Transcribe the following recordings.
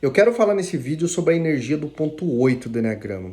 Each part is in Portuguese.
Eu quero falar nesse vídeo sobre a energia do ponto 8 do Eneagrama.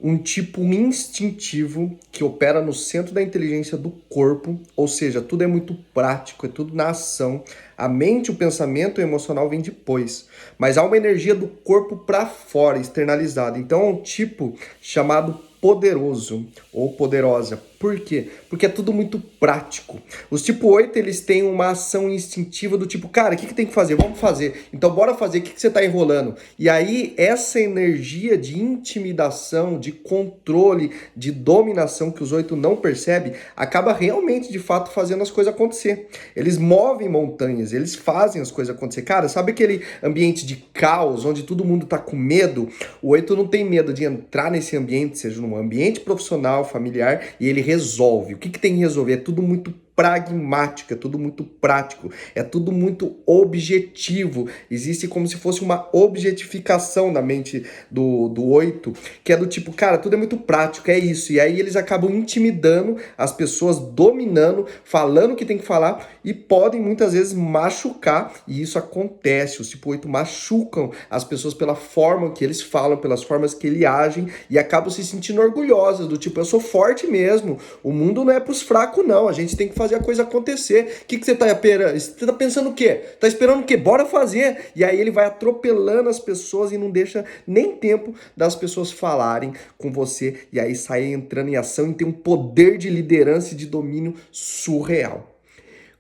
Um tipo instintivo que opera no centro da inteligência do corpo, ou seja, tudo é muito prático, é tudo na ação. A mente, o pensamento e o emocional vem depois. Mas há uma energia do corpo para fora, externalizada. Então é um tipo chamado poderoso ou poderosa. Por quê? Porque é tudo muito prático. Os tipo 8, eles têm uma ação instintiva do tipo, cara, o que tem que fazer? Vamos fazer. Então bora fazer, o que você tá enrolando? E aí, essa energia de intimidação, de controle, de dominação que os 8 não percebem, acaba realmente, de fato, fazendo as coisas acontecer. Eles movem montanhas, eles fazem as coisas acontecer. Cara, sabe aquele ambiente de caos, onde todo mundo tá com medo? O 8 não tem medo de entrar nesse ambiente, seja num ambiente profissional, familiar, e ele resolve. O que tem que resolver? É tudo muito pragmático, é tudo muito prático, é tudo muito objetivo. Existe como se fosse uma objetificação na mente do 8, que é do tipo, cara, tudo é muito prático, é isso. E aí eles acabam intimidando as pessoas, dominando, falando o que tem que falar e podem muitas vezes machucar, e isso acontece. Os tipo 8 machucam as pessoas pela forma que eles falam, pelas formas que eles agem e acabam se sentindo orgulhosas, do tipo, eu sou forte mesmo, o mundo não é pros fracos não, a gente tem que fazer a coisa acontecer. O que você tá esperando? Você tá pensando o quê? Tá esperando o quê? Bora fazer! E aí ele vai atropelando as pessoas e não deixa nem tempo das pessoas falarem com você e aí sai entrando em ação e tem um poder de liderança e de domínio surreal.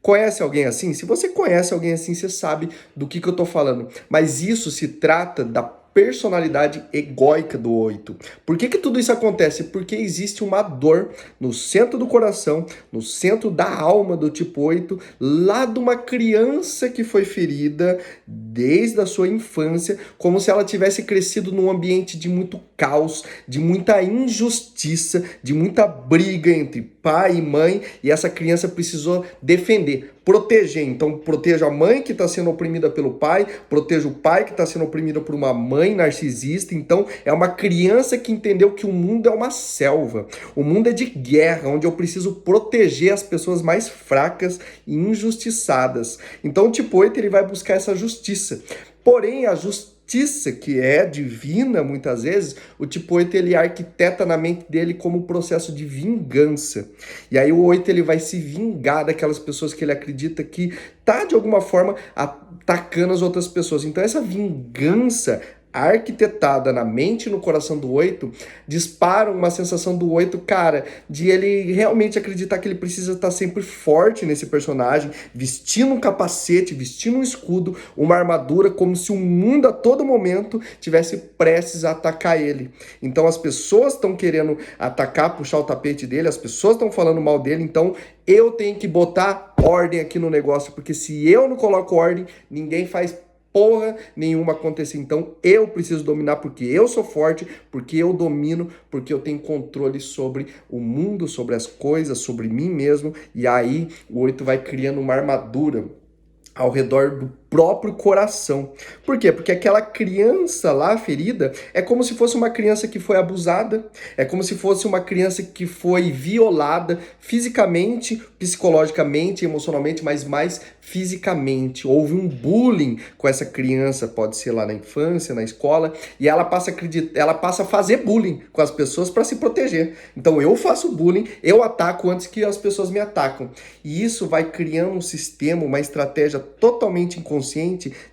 Conhece alguém assim? Se você conhece alguém assim, você sabe do que eu tô falando. Mas isso se trata da personalidade egóica do 8. Por que tudo isso acontece? Porque existe uma dor no centro do coração, no centro da alma do tipo 8, lá de uma criança que foi ferida desde a sua infância, como se ela tivesse crescido num ambiente de muito caos, de muita injustiça, de muita briga entre pai e mãe, e essa criança precisou defender, proteger. Então, proteja a mãe que está sendo oprimida pelo pai, proteja o pai que está sendo oprimido por uma mãe narcisista. Então, é uma criança que entendeu que o mundo é uma selva. O mundo é de guerra, onde eu preciso proteger as pessoas mais fracas e injustiçadas. Então, o tipo 8, ele vai buscar essa justiça. Porém, a justiça, que é divina muitas vezes, o tipo 8 ele arquiteta na mente dele como um processo de vingança. E aí o 8 ele vai se vingar daquelas pessoas que ele acredita que tá de alguma forma atacando as outras pessoas. Então essa vingança arquitetada na mente e no coração do 8, dispara uma sensação do 8, cara, de ele realmente acreditar que ele precisa estar sempre forte nesse personagem, vestindo um capacete, vestindo um escudo, uma armadura, como se o mundo a todo momento tivesse prestes a atacar ele. Então as pessoas estão querendo atacar, puxar o tapete dele, as pessoas estão falando mal dele, então eu tenho que botar ordem aqui no negócio, porque se eu não coloco ordem, ninguém faz porra nenhuma acontecer. Então eu preciso dominar porque eu sou forte, porque eu domino, porque eu tenho controle sobre o mundo, sobre as coisas, sobre mim mesmo. E aí o 8 vai criando uma armadura ao redor do próprio coração. Por quê? Porque aquela criança lá ferida é como se fosse uma criança que foi abusada, é como se fosse uma criança que foi violada fisicamente, psicologicamente, emocionalmente, mas mais fisicamente. Houve um bullying com essa criança, pode ser lá na infância, na escola, e ela passa a acreditar, ela passa a fazer bullying com as pessoas para se proteger. Então eu faço bullying, eu ataco antes que as pessoas me atacam. E isso vai criando um sistema, uma estratégia totalmente inconsciente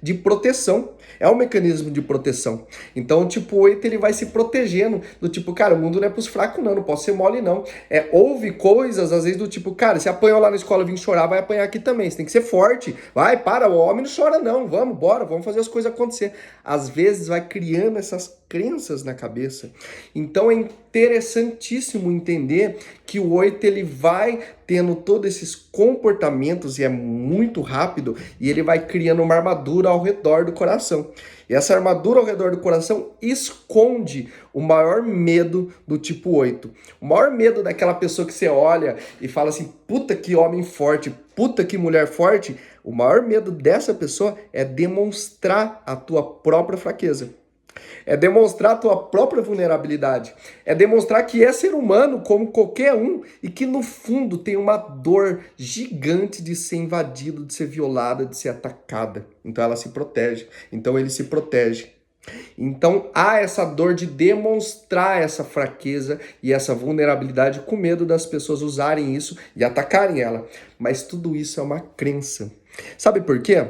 de proteção. É um mecanismo de proteção. Então, o tipo 8, ele vai se protegendo do tipo, cara, o mundo não é pros fracos não posso ser mole não. Houve coisas, às vezes, do tipo, cara, se apanhou lá na escola, vim chorar, vai apanhar aqui também. Você tem que ser forte. Vai, para, o homem não chora não. Vamos, bora, vamos fazer as coisas acontecer. Às vezes, vai criando essas crenças na cabeça. Então, é interessantíssimo entender que o 8, ele vai tendo todos esses comportamentos e é muito rápido e ele vai criando uma armadura ao redor do coração. E essa armadura ao redor do coração esconde o maior medo do tipo 8. O maior medo daquela pessoa que você olha e fala assim, puta que homem forte, puta que mulher forte. O maior medo dessa pessoa é demonstrar a tua própria fraqueza. É demonstrar a tua própria vulnerabilidade. É demonstrar que é ser humano como qualquer um e que no fundo tem uma dor gigante de ser invadido, de ser violada, de ser atacada. Então ela se protege. Então ele se protege. Então há essa dor de demonstrar essa fraqueza e essa vulnerabilidade com medo das pessoas usarem isso e atacarem ela. Mas tudo isso é uma crença. Sabe por quê?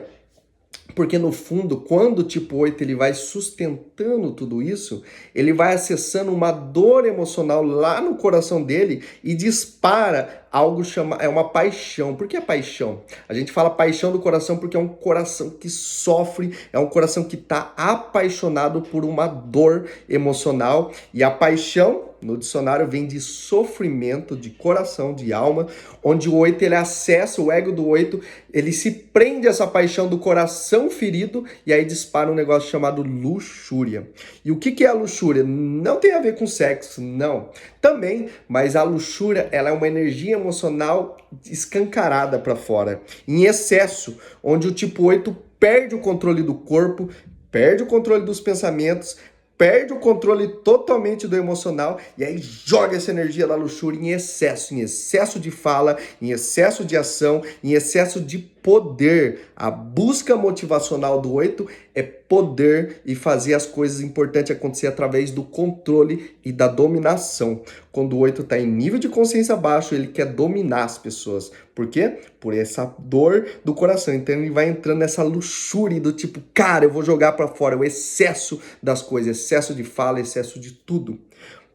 Porque no fundo, quando o tipo 8 ele vai sustentando tudo isso, ele vai acessando uma dor emocional lá no coração dele e dispara algo é uma paixão. Por que a paixão? A gente fala paixão do coração porque é um coração que sofre, é um coração que está apaixonado por uma dor emocional. E a paixão, no dicionário, vem de sofrimento, de coração, de alma, onde o 8 ele acessa, o ego do 8, ele se prende a essa paixão do coração ferido e aí dispara um negócio chamado luxúria. E o que é a luxúria? Não tem a ver com sexo, não. Também, mas a luxúria, ela é uma energia emocional escancarada para fora, em excesso, onde o tipo 8 perde o controle do corpo, perde o controle dos pensamentos, perde o controle totalmente do emocional e aí joga essa energia da luxúria em excesso de fala, em excesso de ação, em excesso de poder. A busca motivacional do 8 é poder e fazer as coisas importantes acontecer através do controle e da dominação. Quando o 8 está em nível de consciência baixo, ele quer dominar as pessoas. Por quê? Por essa dor do coração. Então ele vai entrando nessa luxúria do tipo, cara, eu vou jogar para fora o excesso das coisas, excesso de fala, excesso de tudo.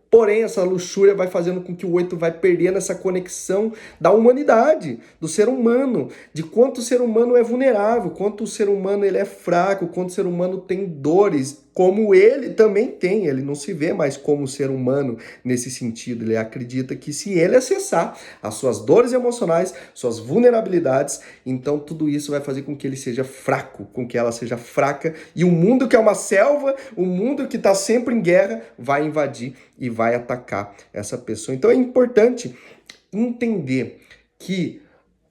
Porém, essa luxúria vai fazendo com que o 8 vai perdendo essa conexão da humanidade, do ser humano, de quanto o ser humano é vulnerável, quanto o ser humano ele é fraco, quanto o ser humano tem dores, como ele também tem. Ele não se vê mais como ser humano nesse sentido. Ele acredita que se ele acessar as suas dores emocionais, suas vulnerabilidades, então tudo isso vai fazer com que ele seja fraco, com que ela seja fraca, e o mundo que é uma selva, o mundo que está sempre em guerra, vai invadir e vai atacar essa pessoa. Então é importante entender que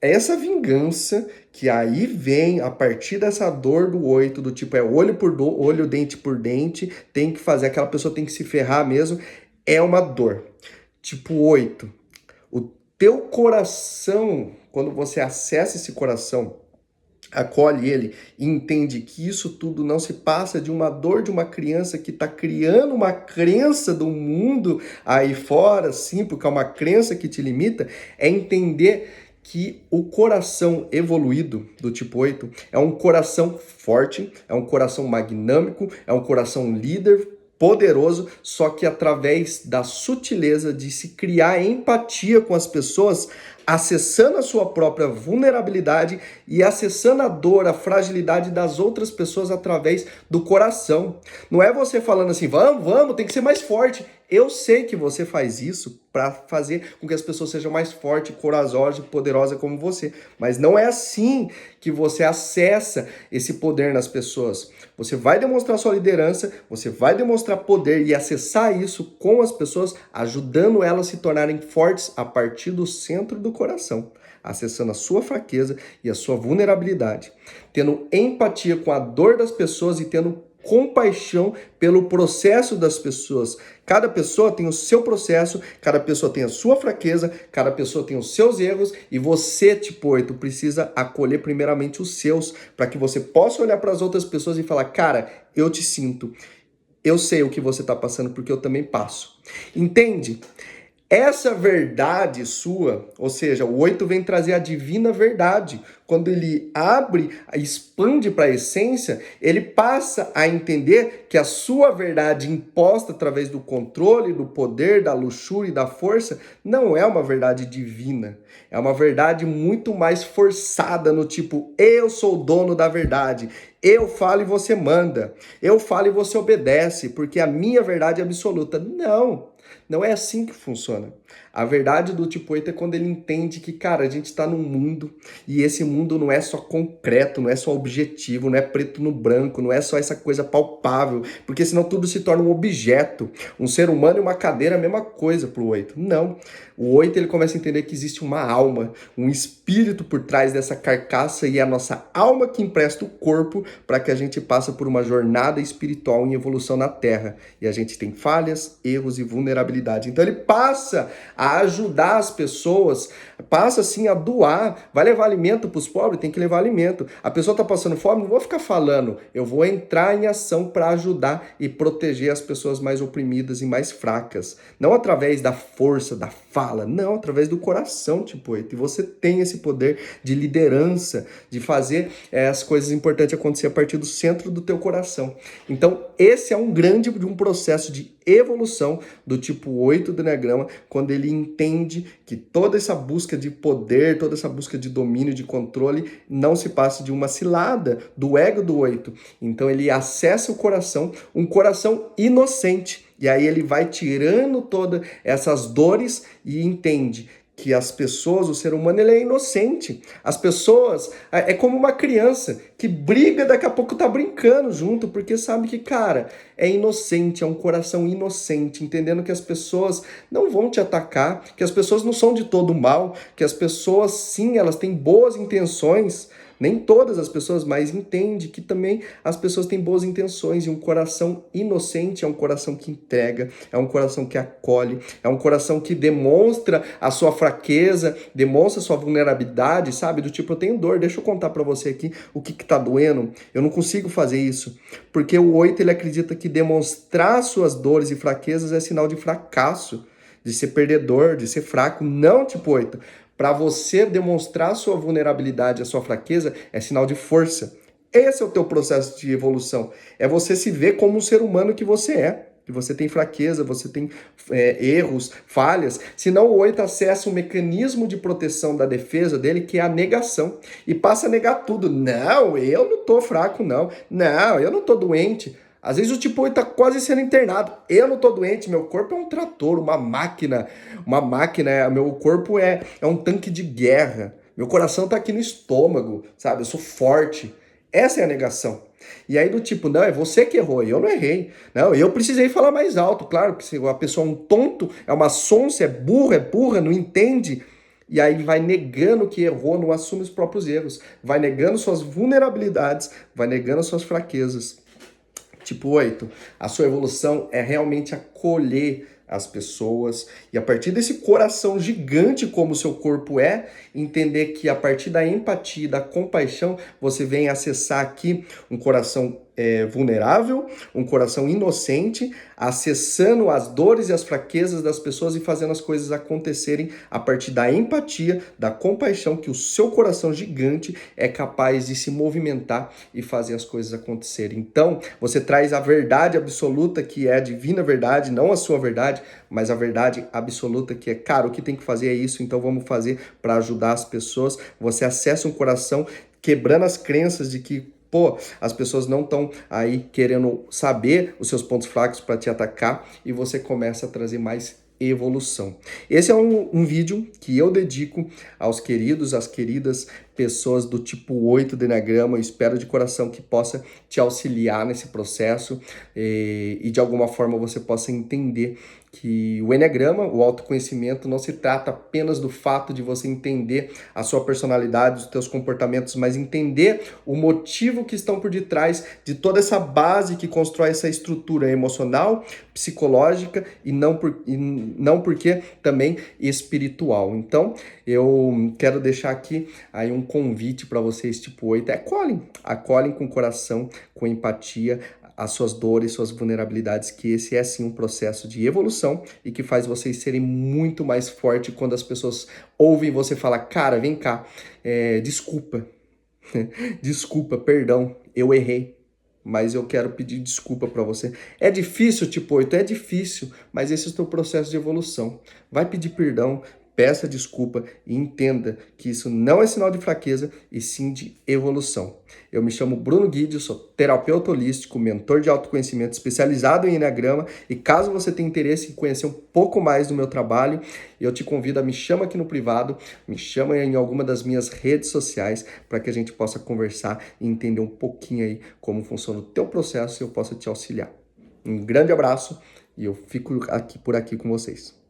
essa vingança que aí vem a partir dessa dor do 8, do tipo é olho por olho, dente por dente, tem que fazer, aquela pessoa tem que se ferrar mesmo, é uma dor. Tipo 8, o teu coração, quando você acessa esse coração, acolhe ele e entende que isso tudo não se passa de uma dor de uma criança que está criando uma crença do mundo aí fora, sim, porque é uma crença que te limita, é entender que o coração evoluído do tipo 8 é um coração forte, é um coração magnâmico, é um coração líder, poderoso, só que através da sutileza de se criar empatia com as pessoas, acessando a sua própria vulnerabilidade e acessando a dor, a fragilidade das outras pessoas através do coração. Não é você falando assim, vamos, tem que ser mais forte. Eu sei que você faz isso para fazer com que as pessoas sejam mais fortes, corajosas e poderosas como você. Mas não é assim que você acessa esse poder nas pessoas. Você vai demonstrar sua liderança, você vai demonstrar poder e acessar isso com as pessoas, ajudando elas a se tornarem fortes a partir do centro do coração, acessando a sua fraqueza e a sua vulnerabilidade, tendo empatia com a dor das pessoas e tendo compaixão pelo processo das pessoas. Cada pessoa tem o seu processo, cada pessoa tem a sua fraqueza, cada pessoa tem os seus erros e você, tipo 8, precisa acolher primeiramente os seus, para que você possa olhar para as outras pessoas e falar, cara, eu te sinto, eu sei o que você está passando porque eu também passo. Entende? Essa verdade sua, ou seja, o 8 vem trazer a divina verdade. Quando ele abre, expande para a essência, ele passa a entender que a sua verdade imposta através do controle, do poder, da luxúria e da força, não é uma verdade divina. É uma verdade muito mais forçada, no tipo, eu sou o dono da verdade. Eu falo e você manda. Eu falo e você obedece, porque a minha verdade é absoluta. Não é assim que funciona. A verdade do tipo 8 é quando ele entende que, cara, a gente tá num mundo e esse mundo não é só concreto, não é só objetivo, não é preto no branco, não é só essa coisa palpável, porque senão tudo se torna um objeto. Um ser humano e uma cadeira é a mesma coisa pro 8. Não. O 8 ele começa a entender que existe uma alma, um espírito por trás dessa carcaça e é a nossa alma que empresta o corpo para que a gente passe por uma jornada espiritual em evolução na Terra. E a gente tem falhas, erros e vulnerabilidade. Então ele passa a ajudar as pessoas, passa assim a doar, vai levar alimento para os pobres, tem que levar alimento. A pessoa está passando fome, não vou ficar falando, eu vou entrar em ação para ajudar e proteger as pessoas mais oprimidas e mais fracas. Não através da força, da fala, não, através do coração, tipo 8. E você tem esse poder de liderança, de fazer as coisas importantes acontecer a partir do centro do teu coração. Então, esse é um grande processo de evolução do tipo 8 do Enneagrama, quando ele entende que toda essa busca de poder, toda essa busca de domínio, de controle, não se passa de uma cilada do ego do 8. Então ele acessa o coração, um coração inocente, e aí ele vai tirando todas essas dores e entende que as pessoas, o ser humano, ele é inocente. As pessoas, é como uma criança que briga, daqui a pouco tá brincando junto, porque sabe que, cara, é inocente, é um coração inocente, entendendo que as pessoas não vão te atacar, que as pessoas não são de todo mal, que as pessoas, sim, elas têm boas intenções. Nem todas as pessoas, mas entende que também as pessoas têm boas intenções e um coração inocente é um coração que entrega, é um coração que acolhe, é um coração que demonstra a sua fraqueza, demonstra a sua vulnerabilidade, sabe? Do tipo, eu tenho dor, deixa eu contar pra você aqui o que tá doendo, eu não consigo fazer isso. Porque o 8, ele acredita que demonstrar suas dores e fraquezas é sinal de fracasso, de ser perdedor, de ser fraco. Não, tipo 8. Para você demonstrar a sua vulnerabilidade, a sua fraqueza, é sinal de força. Esse é o teu processo de evolução. É você se ver como um ser humano que você é. Que você tem fraqueza, você tem erros, falhas. Senão o 8 acessa um mecanismo de proteção da defesa dele, que é a negação. E passa a negar tudo. Não, eu não tô fraco, não. Não, eu não tô doente. Às vezes o tipo 8 tá quase sendo internado. Eu não tô doente, meu corpo é um trator, uma máquina. Uma máquina, meu corpo é um tanque de guerra. Meu coração tá aqui no estômago, sabe? Eu sou forte. Essa é a negação. E aí do tipo, não, é você que errou, eu não errei. Não, eu precisei falar mais alto. Claro que se a pessoa é um tonto, é uma sonsa, é burra, não entende. E aí vai negando que errou, não assume os próprios erros. Vai negando suas vulnerabilidades, vai negando suas fraquezas. Tipo 8, a sua evolução é realmente acolher as pessoas e a partir desse coração gigante como o seu corpo é, entender que a partir da empatia e da compaixão, você vem acessar aqui um coração vulnerável, um coração inocente, acessando as dores e as fraquezas das pessoas e fazendo as coisas acontecerem a partir da empatia, da compaixão, que o seu coração gigante é capaz de se movimentar e fazer as coisas acontecerem. Então, você traz a verdade absoluta, que é a divina verdade, não a sua verdade, mas a verdade absoluta, que é, cara, o que tem que fazer é isso, então vamos fazer para ajudar as pessoas. Você acessa um coração quebrando as crenças de que as pessoas não estão aí querendo saber os seus pontos fracos para te atacar e você começa a trazer mais evolução. Esse é um vídeo que eu dedico aos queridos, às queridas pessoas do tipo 8 do Enneagrama. Eu espero de coração que possa te auxiliar nesse processo e de alguma forma você possa entender que o Enneagrama, o autoconhecimento, não se trata apenas do fato de você entender a sua personalidade, os teus comportamentos, mas entender o motivo que estão por detrás de toda essa base que constrói essa estrutura emocional, psicológica e não porque também espiritual. Então, eu quero deixar aqui aí um convite para vocês tipo 8, acolhem com coração, com empatia, as suas dores, suas vulnerabilidades, que esse é sim um processo de evolução e que faz vocês serem muito mais fortes quando as pessoas ouvem você falar, cara, vem cá, desculpa, desculpa, perdão, eu errei, mas eu quero pedir desculpa para você. É difícil, tipo 8, é difícil, mas esse é o teu processo de evolução. Vai pedir perdão, peça desculpa e entenda que isso não é sinal de fraqueza e sim de evolução. Eu me chamo Bruno Guidio, sou terapeuta holístico, mentor de autoconhecimento especializado em Enneagrama e caso você tenha interesse em conhecer um pouco mais do meu trabalho, eu te convido a me chama aqui no privado, me chama em alguma das minhas redes sociais para que a gente possa conversar e entender um pouquinho aí como funciona o teu processo e eu possa te auxiliar. Um grande abraço e eu fico aqui por aqui com vocês.